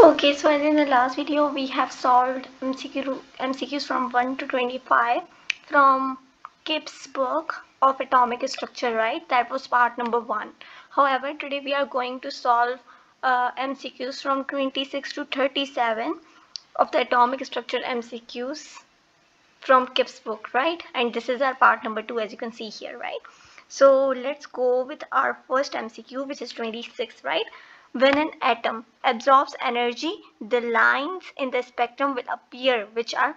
Okay, so as in the last video, we have solved MCQs from 1 to 25 from Kips' book of atomic structure, right? That was part number 1. However, today we are going to solve MCQs from 26 to 37 of the atomic structure MCQs from Kips' book, right? And this is our part number 2, as you can see here, right? So let's go with our first MCQ, which is 26, right? When an atom absorbs energy, the lines in the spectrum will appear, which are,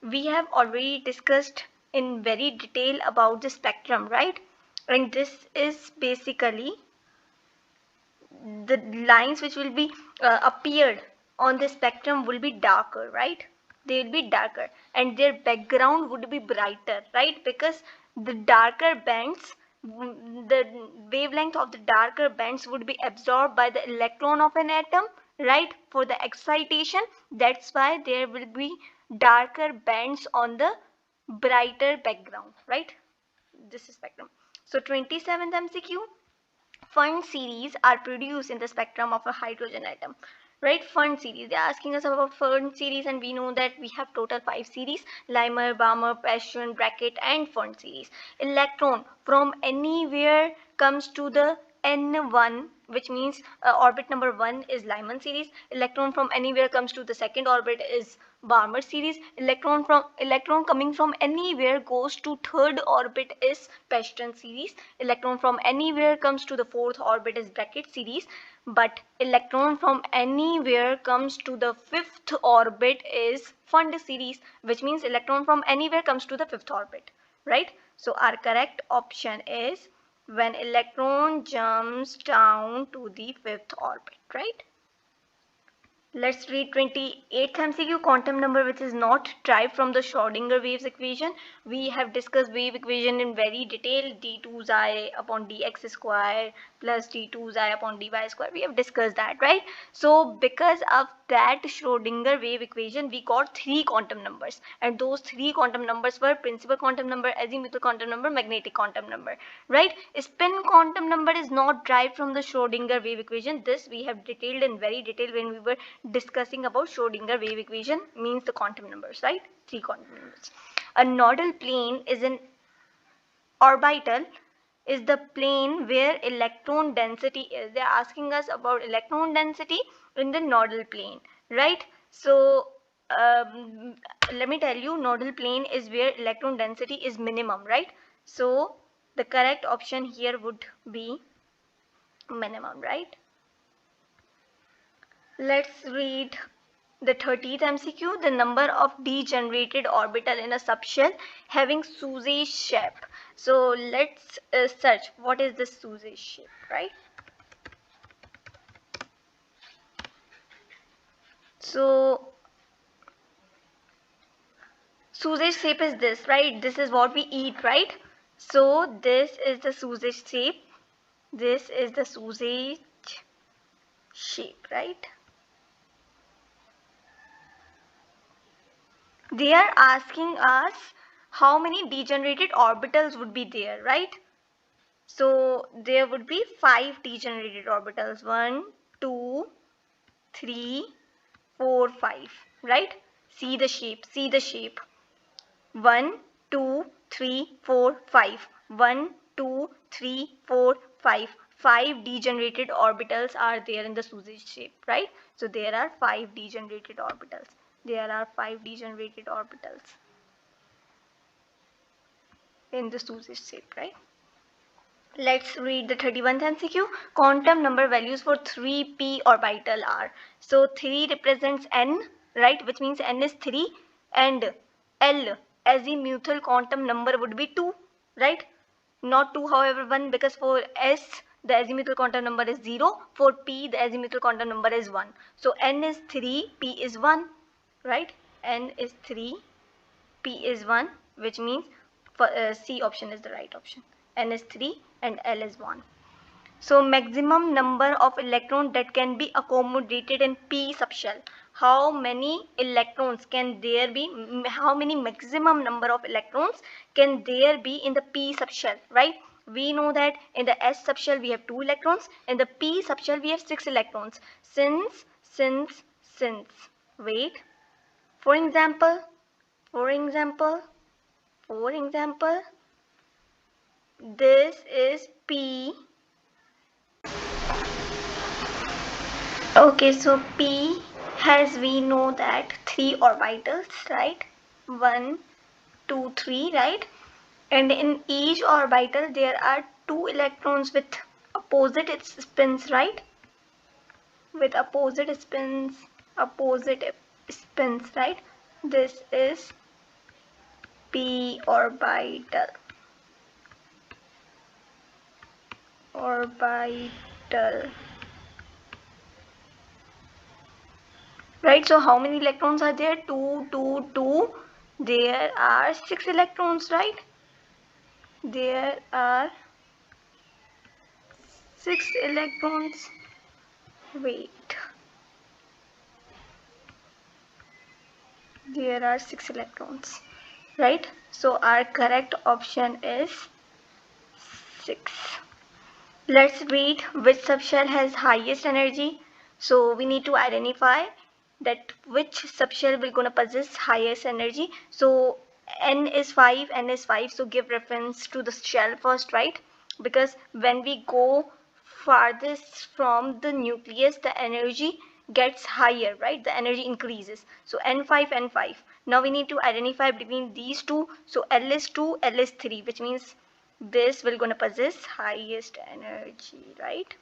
we have already discussed in very detail about the spectrum, right? And this is basically the lines which will be appeared on the spectrum will be darker, right? They will be darker and their background would be brighter, right? Because the darker bands, the wavelength of the darker bands would be absorbed by the electron of an atom, right? For the excitation, that's why there will be darker bands on the brighter background, right? This is spectrum. So 27th MCQ, Fund series are produced in the spectrum of a hydrogen atom, right? Fund series, they're asking us about Fund series, and we know that we have total 5 series: Limer, Balmer, Paschen, Brackett and Fund series. Electron from anywhere comes to the N1, which means orbit number 1 is Lyman series. Electron from anywhere comes to the second orbit is Balmer series. Electron coming from anywhere goes to third orbit is Paschen series. Electron from anywhere comes to the fourth orbit is Brackett series. But electron from anywhere comes to the fifth orbit is Fund series, which means electron from anywhere comes to the fifth orbit, right? So our correct option is when electron jumps down to the fifth orbit, right? Let's read 28th MCQ, quantum number which is not derived from the Schrodinger waves equation. We have discussed wave equation in very detail, d2 xi upon dx square plus d2 xi upon dy square. We have discussed that, right? So because of that Schrodinger wave equation, we got 3 quantum numbers, and those 3 quantum numbers were principal quantum number, azimuthal quantum number, magnetic quantum number, right? Spin quantum number is not derived from the Schrodinger wave equation. This we have detailed in very detail when we were discussing about Schrodinger wave equation, means the quantum numbers, right? 3 quantum numbers. A nodal plane is an orbital, is the plane where electron density is. They are asking us about electron density in the nodal plane, right? So let me tell you, nodal plane is where electron density is minimum, right? So the correct option here would be minimum, right? Let's read the 30th MCQ, the number of degenerated orbital in a subshell having Sousa shape. So let's search what is the Sousa shape, right? So Sousa shape is this, right? This is what we eat, right? So this is the Sousa shape. This is the Sousa shape, right? They are asking us how many degenerated orbitals would be there, right? So there would be 5 degenerated orbitals. 1, 2, 3, 4, 5, right? See the shape, see the shape. 1, 2, 3, 4, 5. 1, 2, 3, 4, 5. 5 degenerated orbitals are there in the Sousa shape, right? So there are 5 degenerated orbitals. There are 5 degenerated orbitals in the Sousa shape, right? Let's read the 31st MCQ. Quantum number values for 3p orbital are. So 3 represents n, right? Which means n is 3, and L azimuthal quantum number would be 2, right? Not 2, however 1, because for S the azimuthal quantum number is 0. For p the azimuthal quantum number is 1. So n is 3, p is 1, right? N is 3, p is 1, which means for, C option is the right option. N is 3 and L is 1. So maximum number of electrons that can be accommodated in p subshell. How many electrons can there be? How many maximum number of electrons can there be in the p subshell, right? We know that in the S subshell we have 2 electrons. In the p subshell we have 6 electrons. Since since, wait, for example, for example, for example, this is P. Okay, so P has, we know that, 3 orbitals, right? 1, 2, 3, right? And in each orbital there are 2 electrons with opposite its spins, right? With opposite spins, right? This is P orbital. Right, so how many electrons are there? 2, 2, 2. There are 6 electrons, right? There are 6 electrons. Wait. There are 6 electrons, right? So our correct option is 6. Let's read which subshell has highest energy. So we need to identify that which subshell will gonna possess highest energy. So n is 5, so give reference to the shell first, right? Because when we go farthest from the nucleus, the energy gets higher, right? The energy increases. So n5, n5. Now we need to identify between these two. So L is 2, L is 3, which means this will gonna possess highest energy, right?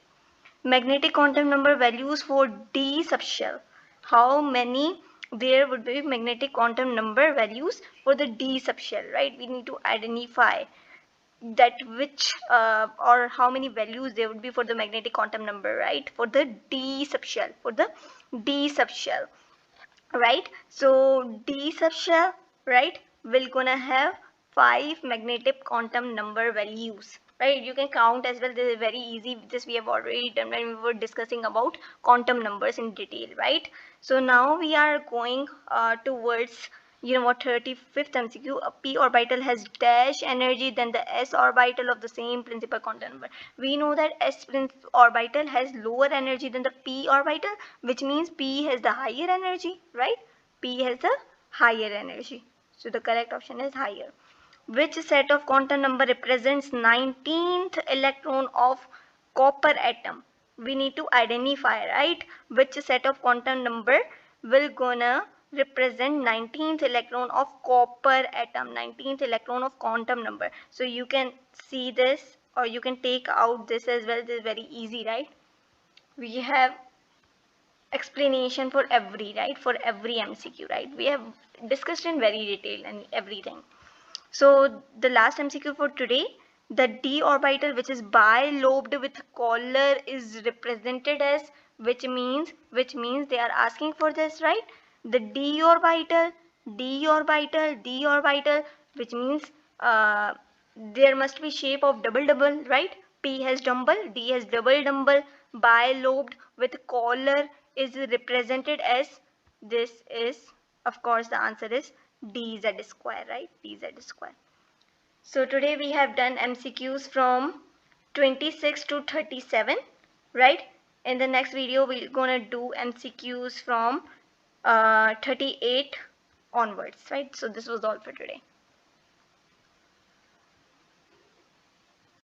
Magnetic quantum number values for D subshell. How many there would be magnetic quantum number values for the D subshell, right? We need to identify that which or how many values there would be for the magnetic quantum number, right? For the D subshell, right? So D subshell, right, will gonna have 5 magnetic quantum number values, right? You can count as well. This is very easy. This we have already done when we were discussing about quantum numbers in detail, right? So now we are going towards, you know what, 35th MCQ. A p orbital has dash energy than the s orbital of the same principal quantum number. We know that s orbital has lower energy than the p orbital, which means p has the higher energy, right? P has the higher energy. So the correct option is higher. Which set of quantum number represents 19th electron of copper atom? We need to identify, right? Which set of quantum number will gonna represent 19th electron of copper atom, 19th electron of quantum number. So you can see this, or you can take out this as well. This is very easy, right? We have explanation for every, right, for every MCQ, right? We have discussed in very detail and everything. So the last MCQ for today, the d orbital which is bi-lobed with collar is represented as, which means they are asking for this, right? The d orbital, which means there must be shape of double double, right? P has double, D has double double, bi-lobed with collar is represented as, this is, of course the answer is dz square, right? Dz square. So today we have done MCQs from 26 to 37, right? In the next video we're gonna do MCQs from 38 onwards, right? So this was all for today.